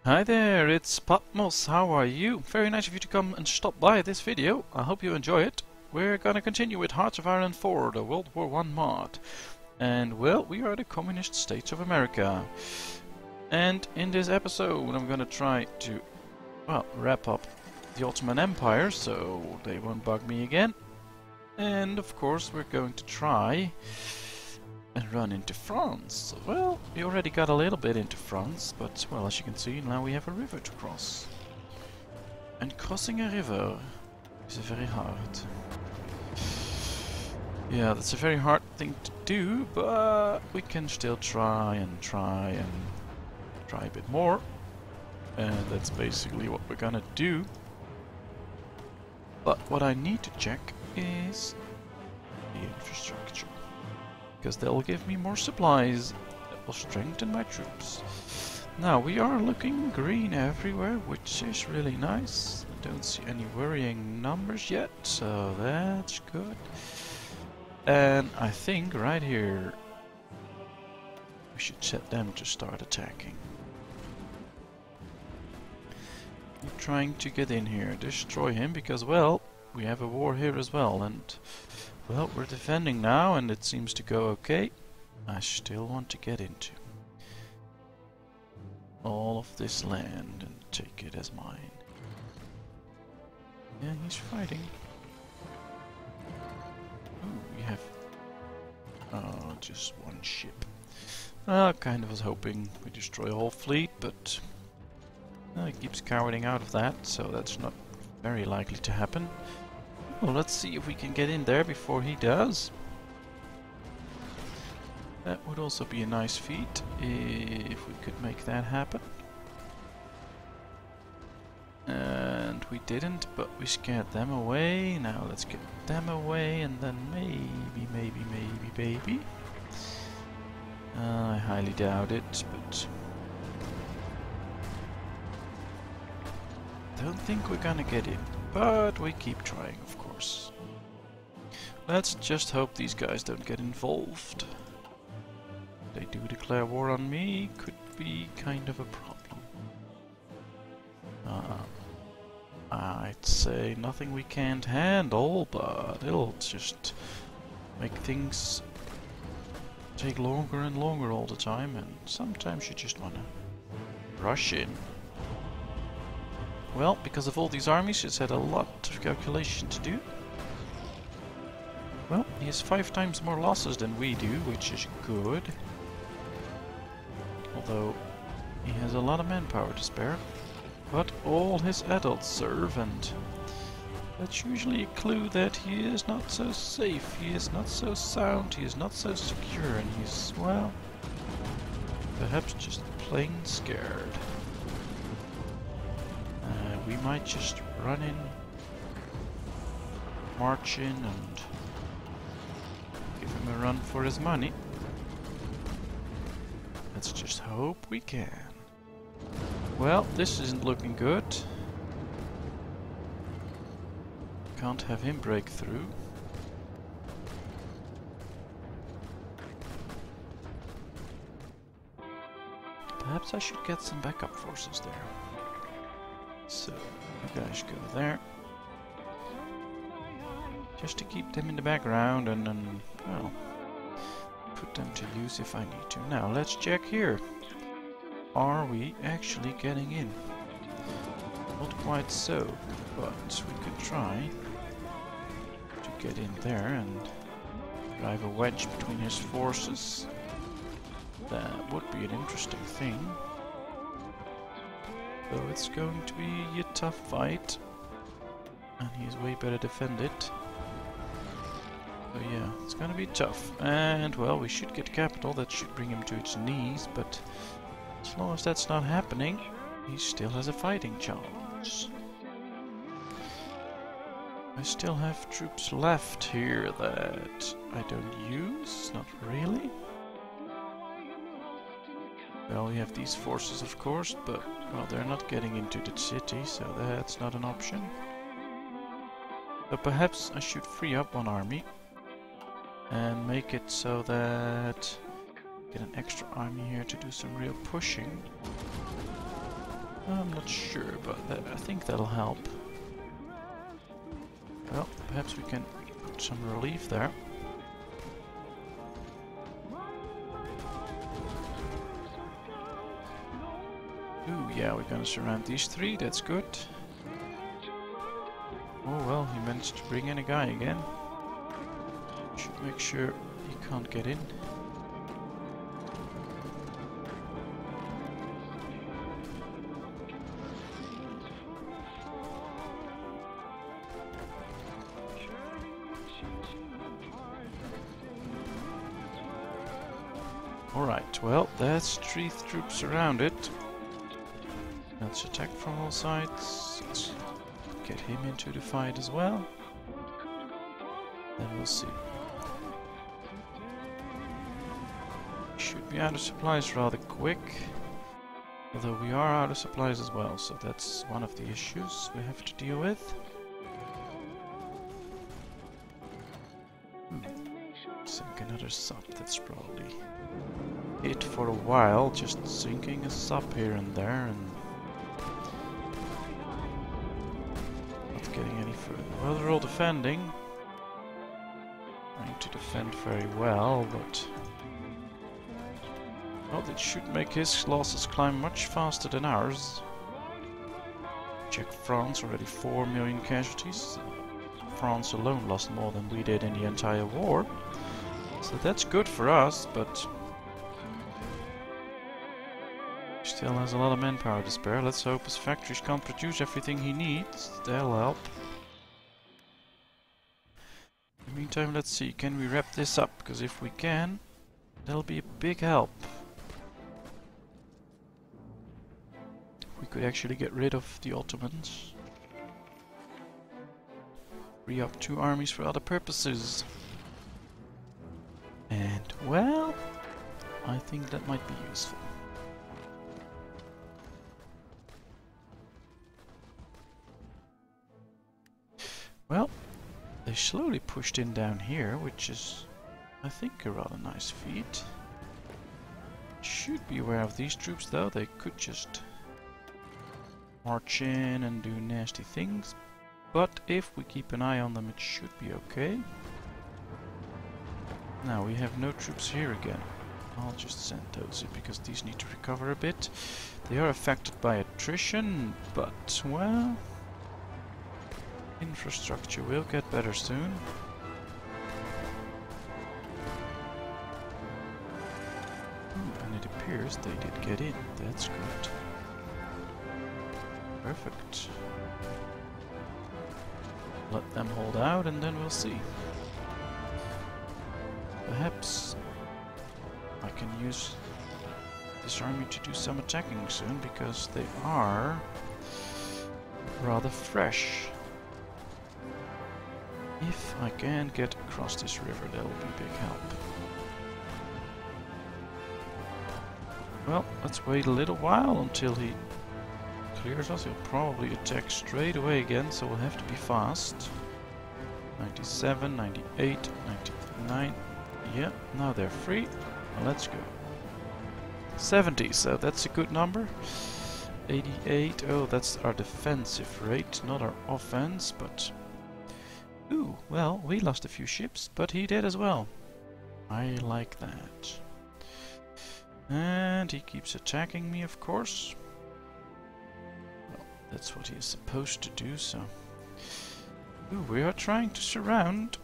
Hi there, it's Patmos. How are you? Very nice of you to come and stop by this video. I hope you enjoy it. We're gonna continue with Hearts of Iron 4, the WW1 MOD. And well, we are the Communist States of America. And in this episode I'm gonna try to, well, wrap up the Ottoman Empire so they won't bug me again. And of course we're going to try and run into France. Well, we already got a little bit into France, but well, as you can see, now we have a river to cross. And crossing a river is very hard. Yeah, that's a very hard thing to do, but we can still try a bit more. And that's basically what we're gonna do. But what I need to check is the infrastructure, because they'll give me more supplies that will strengthen my troops. Now we are looking green everywhere, which is really nice. I don't see any worrying numbers yet, so that's good. And I think right here we should set them to start attacking. I'm trying to get in here, destroy him, because well, we have a war here as well, and well, we're defending now and it seems to go okay. I still want to get into all of this land and take it as mine. Yeah, he's fighting. Oh, we have just one ship. I kind of was hoping we destroy a whole fleet, but he keeps cowarding out of that, so that's not very likely to happen. Well, let's see if we can get in there before he does. That would also be a nice feat if we could make that happen. And we didn't, but we scared them away. Now let's get them away and then maybe. I highly doubt it, but don't think we're gonna get in. But we keep trying, of course. Let's just hope these guys don't get involved. They do declare war on me, could be kind of a problem. I'd say nothing we can't handle, but it'll just make things take longer and longer all the time, and sometimes you just wanna rush in. Well, because of all these armies, it's had a lot of calculation to do. Well, he has 5 times more losses than we do, which is good. Although, he has a lot of manpower to spare. But all his adults serve, and that's usually a clue that he is not so safe, he is not so sound, he is not so secure, and he's, well, perhaps just plain scared. We might just run in, march in, and give him a run for his money. Let's just hope we can. Well, this isn't looking good. Can't have him break through. Perhaps I should get some backup forces there. So, you guys go there. Just to keep them in the background and then, well, put them to use if I need to. Now, let's check here. Are we actually getting in? Not quite so, but we could try to get in there and drive a wedge between his forces. That would be an interesting thing. Though it's going to be a tough fight, and he's way better defended. So yeah, it's gonna be tough. And well, we should get capital, that should bring him to its knees, but as long as that's not happening, he still has a fighting chance. I still have troops left here that I don't use, not really. Well, we have these forces, of course, but well, they're not getting into the city, so that's not an option. But perhaps I should free up one army and make it so that get an extra army here to do some real pushing. I'm not sure, but I think that'll help. Well, perhaps we can put some relief there. Ooh, yeah, we're gonna surround these three, that's good. Oh well, he managed to bring in a guy again. Should make sure he can't get in. Alright, well, that's 3 troops around it. Let's attack from all sides. Let's get him into the fight as well. Then we'll see. Should be out of supplies rather quick. Although we are out of supplies as well, so that's one of the issues we have to deal with. Sink another sub, that's probably it for a while, just sinking a sub here and there and not getting any further. Well, they're all defending. Trying to defend very well, but well, it should make his losses climb much faster than ours. Check France, already 4 million casualties. France alone lost more than we did in the entire war. So that's good for us, but still has a lot of manpower to spare. Let's hope his factories can't produce everything he needs. That'll help. In the meantime, let's see, can we wrap this up? Because if we can, that'll be a big help. We could actually get rid of the Ottomans. Free up 2 armies for other purposes. And, well, I think that might be useful. Well, they slowly pushed in down here, which is, I think, a rather nice feat. Should be aware of these troops though, they could just march in and do nasty things. But if we keep an eye on them, it should be okay. Now, we have no troops here again. I'll just send those in because these need to recover a bit. They are affected by attrition, but, well, infrastructure will get better soon. Ooh, and it appears they did get in. That's good. Perfect. Let them hold out and then we'll see. Perhaps I can use this army to do some attacking soon because they are rather fresh. If I can get across this river, that will be a big help. Well, let's wait a little while until he clears us. He'll probably attack straight away again, so we'll have to be fast. 97, 98, 99. Yeah, now they're free. Well, let's go. 70, so that's a good number. 88, oh, that's our defensive rate, not our offense, but... Ooh, well, we lost a few ships, but he did as well. I like that. And he keeps attacking me, of course. Well, that's what he is supposed to do, so... Ooh, we are trying to surround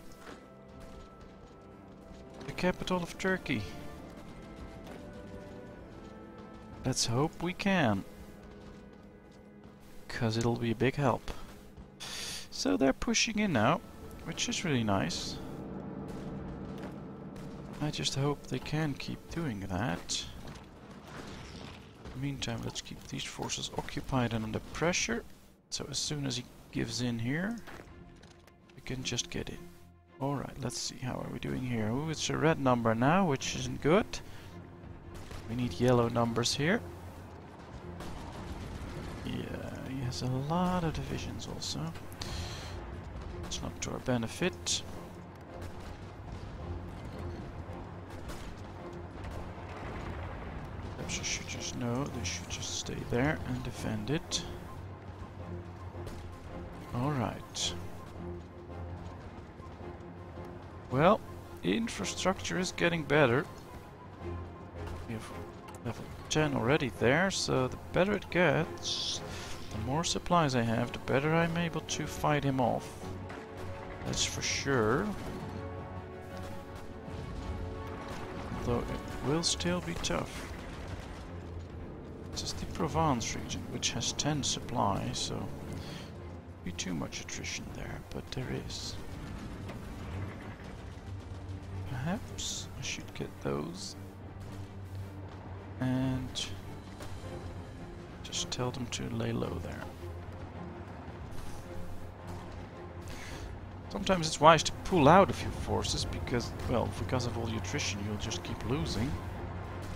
the capital of Turkey. Let's hope we can. 'Cause it'll be a big help. So they're pushing in now, which is really nice. I just hope they can keep doing that. In the meantime, let's keep these forces occupied and under pressure. So as soon as he gives in here, we can just get in. Alright, let's see, how are we doing here? Ooh, it's a red number now, which isn't good. We need yellow numbers here. Yeah, he has a lot of divisions also. It's not to our benefit. Perhaps I should just No, they should just stay there and defend it. Alright. Well, infrastructure is getting better. We have level 10 already there, so the better it gets, the more supplies I have, the better I'm able to fight him off. That's for sure. Although it will still be tough. This is the Provence region, which has 10 supplies, so be too much attrition there, but there is. Perhaps I should get those and just tell them to lay low there. Sometimes it's wise to pull out a few forces because, well, because of all the attrition you'll just keep losing,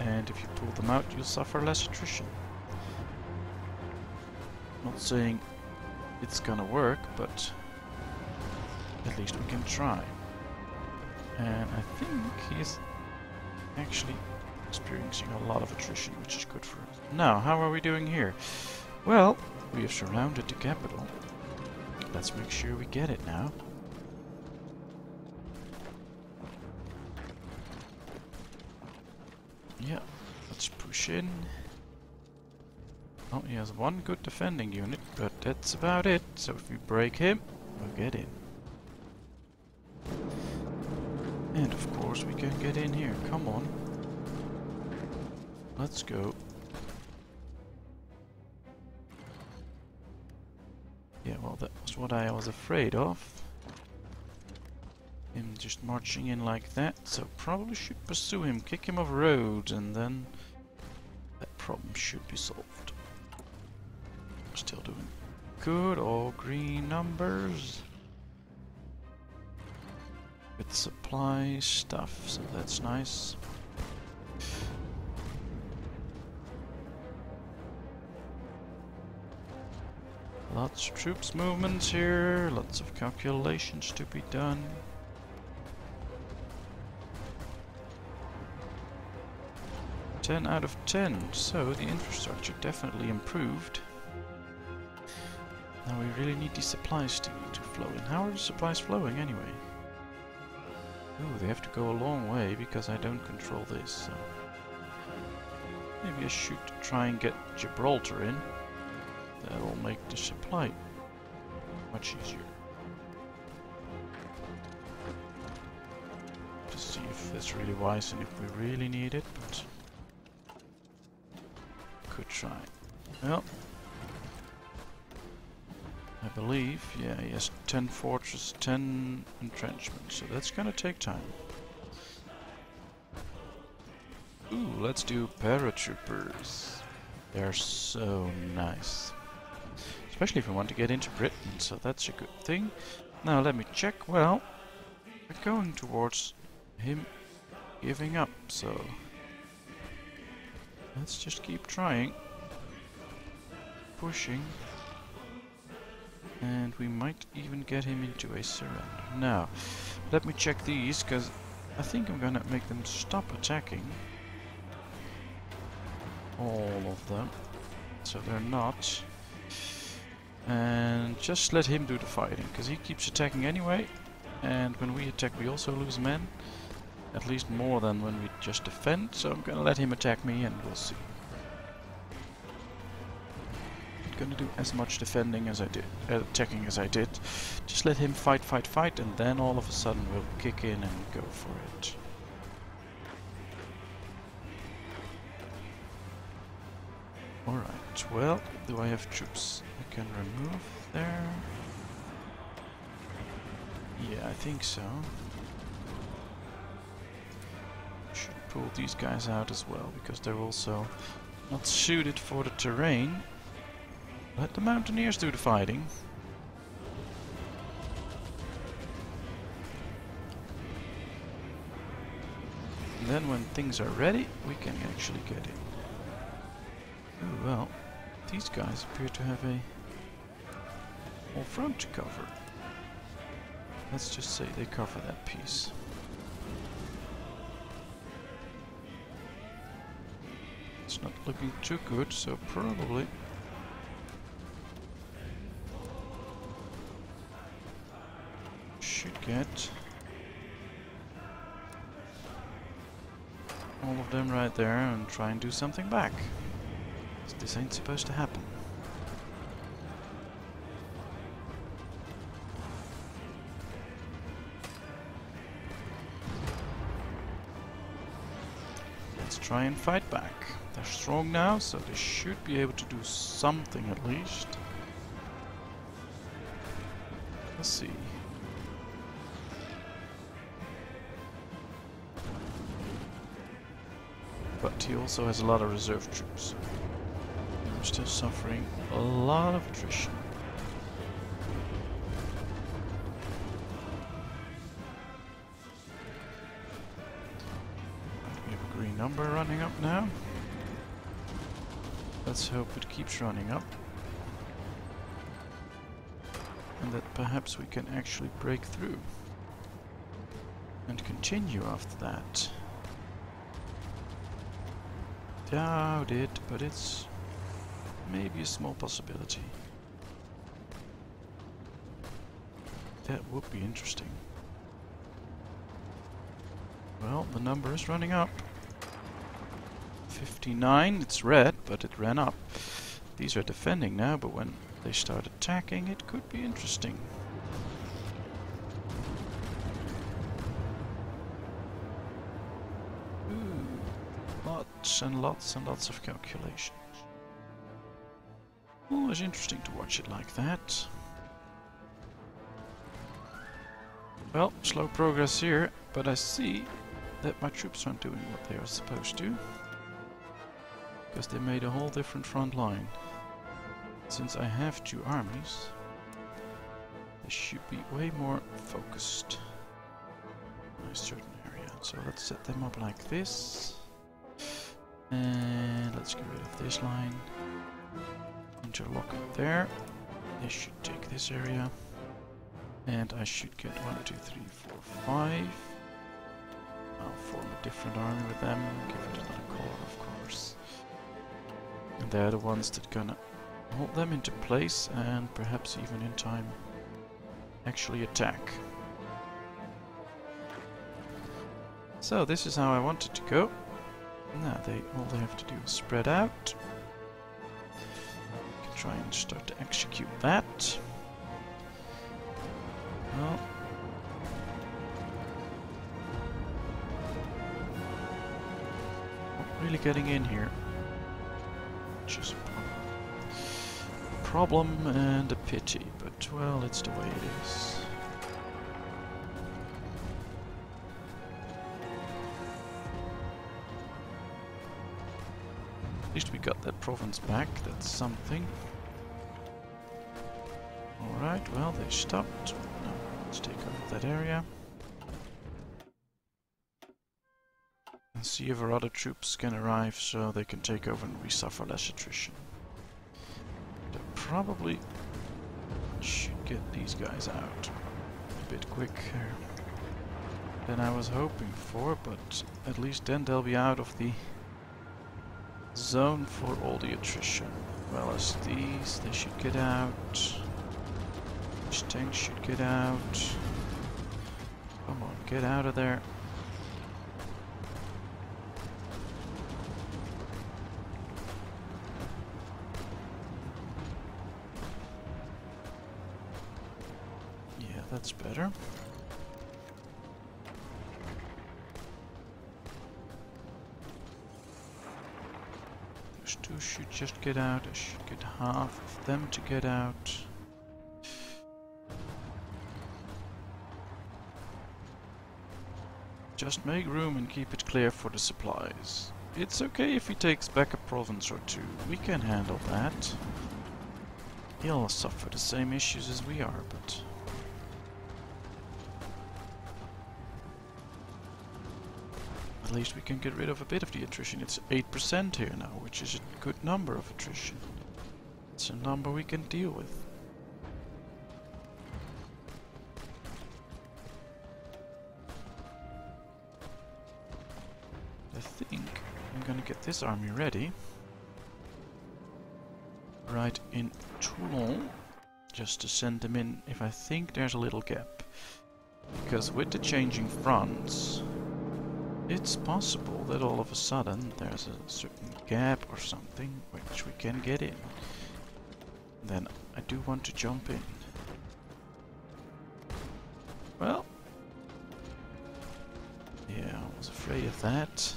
and if you pull them out you'll suffer less attrition. Not saying it's gonna work, but at least we can try. And I think he's actually experiencing a lot of attrition, which is good for us. Now, how are we doing here? Well, we have surrounded the capital. Let's make sure we get it now. Yeah, let's push in. Oh, he has one good defending unit, but that's about it. So if we break him, we'll get in. And of course we can get in here. Come on. Let's go. Yeah, well, that was what I was afraid of. Him just marching in like that. So probably should pursue him, kick him off road, and then that problem should be solved. We're still doing good. All green numbers. With supply stuff, so that's nice. Lots of troops movements here, lots of calculations to be done. "10 out of 10, so the infrastructure definitely improved. Now we really need these supplies to flow in. How are the supplies flowing anyway? Ooh, they have to go a long way because I don't control this, so maybe I should try and get Gibraltar in. That'll make the supply much easier. To see if that's really wise and if we really need it, but could try. Well, I believe, yeah, he has 10 fortress, 10 entrenchments, so that's gonna take time. Ooh, let's do paratroopers. They're so nice. Especially if we want to get into Britain, so that's a good thing. Now let me check. Well, we're going towards him giving up, so let's just keep trying. Pushing. And we might even get him into a surrender. Now, let me check these, because I think I'm gonna make them stop attacking. All of them. So they're not. And just let him do the fighting, because he keeps attacking anyway. And when we attack we also lose men. At least more than when we just defend. So I'm gonna let him attack me and we'll see. Gonna do as much defending as I did, attacking as I did. Just let him fight, fight, fight, and then all of a sudden we'll kick in and go for it. Alright, well, do I have troops I can remove there? Yeah, I think so. Should pull these guys out as well, because they're also not suited for the terrain. Let the mountaineers do the fighting. And then when things are ready, we can actually get in. Oh well, these guys appear to have a whole front to cover. Let's just say they cover that piece. It's not looking too good, so probably should get all of them right there and try and do something back. This ain't supposed to happen. Let's try and fight back. They're strong now, so they should be able to do something at least. Let's see. But he also has a lot of reserve troops. We're still suffering a lot of attrition. We have a green number running up now. Let's hope it keeps running up. And that perhaps we can actually break through. And continue after that. Doubt it, but it's maybe a small possibility. That would be interesting. Well, the number is running up. 59, it's red, but it ran up. These are defending now, but when they start attacking, it could be interesting. And lots of calculations. Always interesting to watch it like that. Well, slow progress here, but I see that my troops aren't doing what they are supposed to. Because they made a whole different front line. Since I have two armies, they should be way more focused on a certain area. So let's set them up like this. And let's get rid of this line. Interlock it there. They should take this area. And I should get 1, 2, 3, 4, 5. I'll form a different army with them. Give it another color, of course. And they're the ones that gonna hold them into place and perhaps even in time actually attack. So this is how I want it to go. Now all they have to do is spread out. We can try and start to execute that. Well, not really getting in here. Which is a problem and a pity, but well, it's the way it is. At least we got that province back, that's something. Alright, well they stopped. Now let's take over that area. And see if our other troops can arrive so they can take over and we suffer less attrition. They probably should get these guys out a bit quicker than I was hoping for, but at least then they'll be out of the zone for all the attrition. Well as these, they should get out. These tanks should get out. Come on, get out of there. Yeah, that's better. Those two should just get out. I should get half of them to get out. Just make room and keep it clear for the supplies. It's okay if he takes back a province or two. We can handle that. He'll suffer the same issues as we are, but... at least we can get rid of a bit of the attrition. It's 8% here now, which is a good number of attrition. It's a number we can deal with. I think gonna get this army ready. Right in Toulon. Just to send them in if I think there's a little gap. Because with the changing fronts, it's possible that all of a sudden there's a certain gap or something which we can get in. Then I do want to jump in. Well, yeah, I was afraid of that.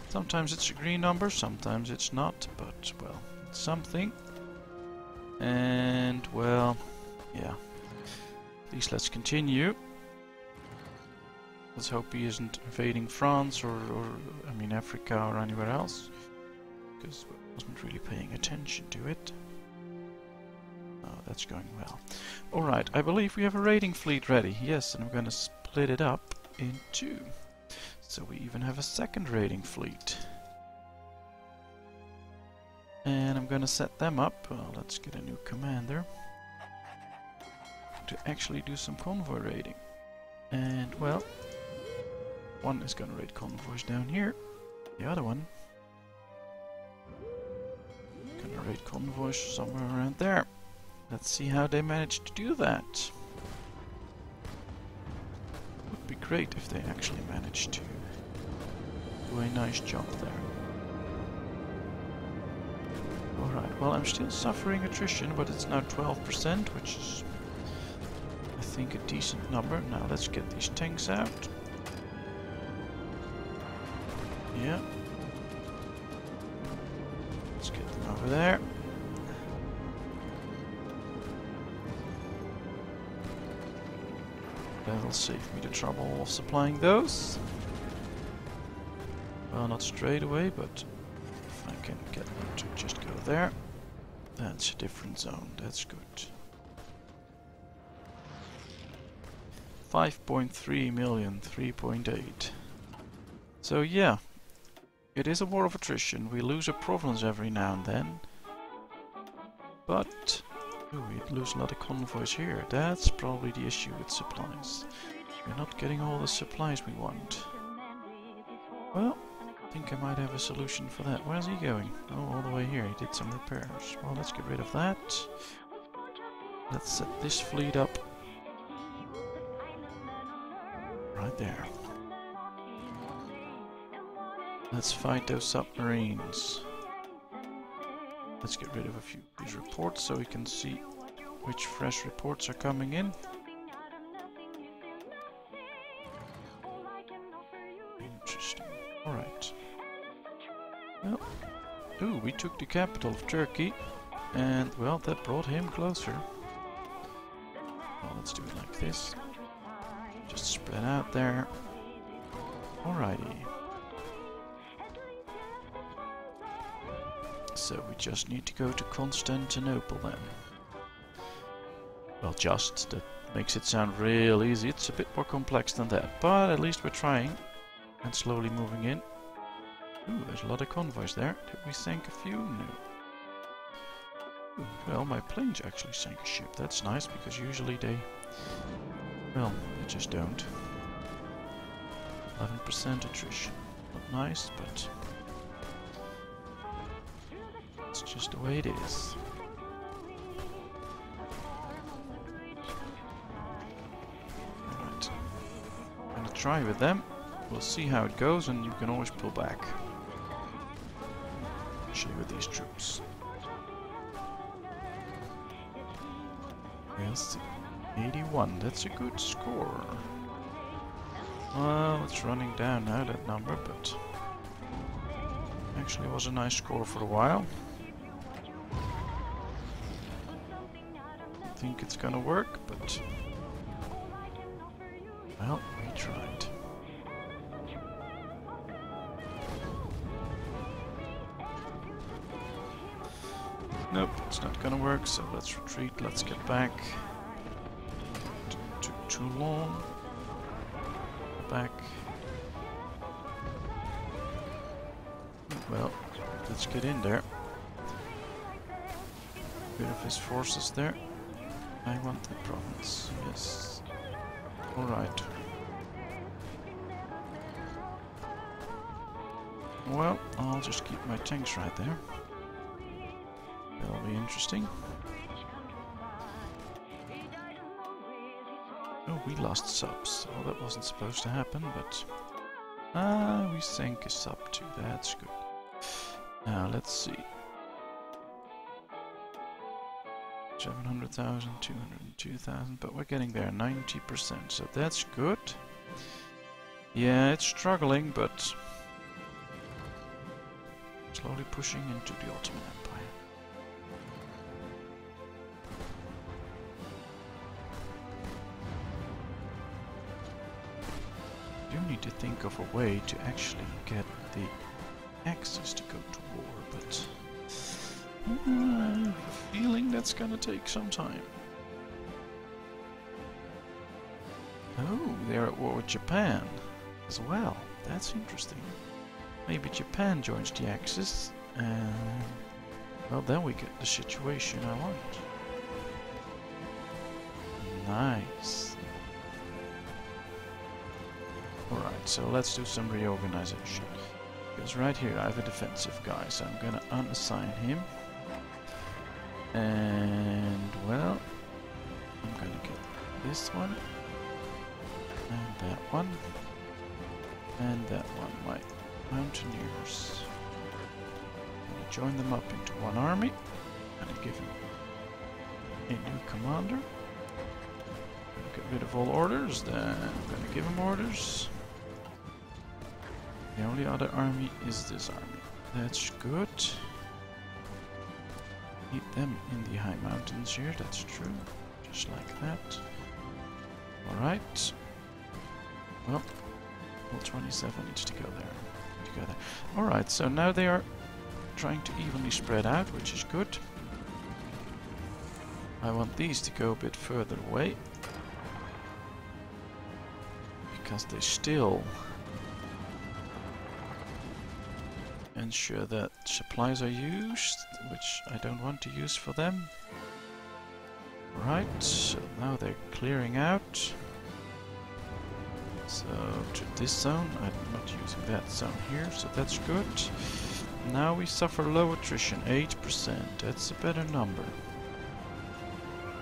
Sometimes it's a green number, sometimes it's not, but well, it's something. And well, yeah. At least let's continue. Let's hope he isn't invading France or I mean Africa or anywhere else, because I wasn't really paying attention to it. Oh, that's going well. Alright, I believe we have a raiding fleet ready. Yes, and I'm going to split it up in two. So we even have a second raiding fleet. And I'm going to set them up. Well, let's get a new commander to actually do some convoy raiding. And well, one is going to raid convoys down here. The other one going to raid convoys somewhere around there. Let's see how they manage to do that. Would be great if they actually managed to do a nice job there. Alright, well, I'm still suffering attrition, but it's now 12%, which is, I think, a decent number. Now let's get these tanks out. Yeah. Let's get them over there. That'll save me the trouble of supplying those. Well, not straight away, but if I can get them to just go there. That's a different zone, that's good. 5.3 million, 3.8. So yeah, it is a war of attrition. We lose a province every now and then. But we lose a lot of convoys here. That's probably the issue with supplies. We're not getting all the supplies we want. Well, I think I might have a solution for that. Where's he going? Oh, all the way here. He did some repairs. Well, let's get rid of that. Let's set this fleet up right there. Let's fight those submarines. Let's get rid of a few of these reports so we can see which fresh reports are coming in. Interesting. Alright. Well, ooh, we took the capital of Turkey, and well, that brought him closer. Well, let's do it like this. Just spread out there. Alrighty. So we just need to go to Constantinople then. Well, just, that makes it sound real easy. It's a bit more complex than that, but at least we're trying and slowly moving in. Ooh, there's a lot of convoys there. Did we sink a few? No. Ooh, well, my planes actually sank a ship. That's nice, because usually they, well, they just don't. 11% attrition. Not nice, but it's just the way it is. Alright. I'm gonna try with them. We'll see how it goes, and you can always pull back. Especially with these troops. Yes, 81. That's a good score. Well, it's running down now, that number, but actually was a nice score for a while. I think it's gonna work, but well, we tried. Nope, it's not gonna work, so let's retreat, let's get back to Toulon. Back. Well, let's get in there. Bit of his forces there. I want the province, yes. Alright. Well, I'll just keep my tanks right there. That'll be interesting. Oh, we lost subs. Well, that wasn't supposed to happen, but... we sank a sub too. That's good. Now, let's see. 700,000, 202,000, but we're getting there, 90%, so that's good. Yeah, it's struggling, but slowly pushing into the Ottoman Empire. You need to think of a way to actually get the Axis to go to war, but I have a feeling that's gonna take some time. Oh, they're at war with Japan as well. That's interesting. Maybe Japan joins the Axis, and well, then we get the situation I want. Nice. Alright, so let's do some reorganization. Because right here I have a defensive guy, so I'm gonna unassign him. And well, I'm gonna get this one, and that one, and that one, my mountaineers. I'm gonna join them up into one army, and give him a new commander. I'm gonna get rid of all orders, then I'm gonna give him orders. The only other army is this army. That's good. Keep them in the high mountains here, that's true. Just like that. Alright. Well, all 27 needs to go there. Alright, so now they are trying to evenly spread out, which is good. I want these to go a bit further away. Because they still ensure that supplies are used, which I don't want to use for them. Right, so now they're clearing out. So to this zone, I'm not using that zone here, so that's good. Now we suffer low attrition, 8%, that's a better number.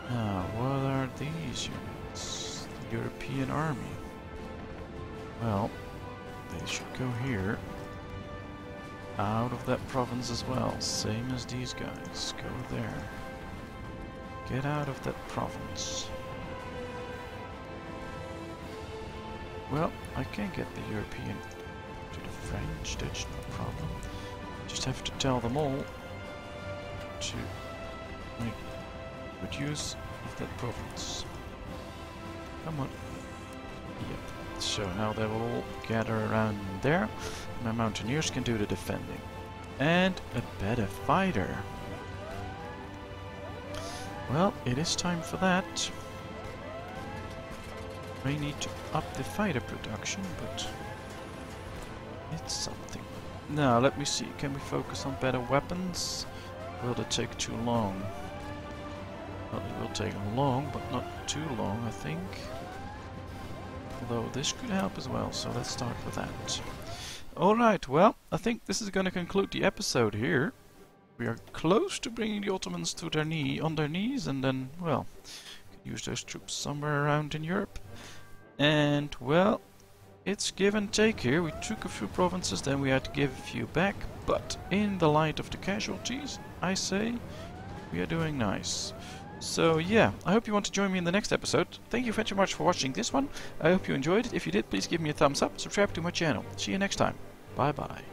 Now, what are these units? The European army. Well, they should go here. Out of that province as well, same as these guys. Go there. Get out of that province. Well, I can get the European to the French, that's no problem. Just have to tell them all to make good use of that province. Come on. Yep. So now they will all gather around there. My mountaineers can do the defending. And a better fighter. Well, it is time for that. May need to up the fighter production, but it's something. Now, let me see. Can we focus on better weapons? Will it take too long? Well, it will take long, but not too long, I think. Although this could help as well, so let's start with that. Alright, well, I think this is going to conclude the episode here. We are close to bringing the Ottomans to their on their knees, and then, well, use those troops somewhere around in Europe. And, well, it's give and take here. We took a few provinces, then we had to give a few back, but in the light of the casualties, I say, we are doing nice. So yeah, I hope you want to join me in the next episode. Thank you very much for watching this one. I hope you enjoyed it. If you did, please give me a thumbs up, subscribe to my channel. See you next time. Bye bye.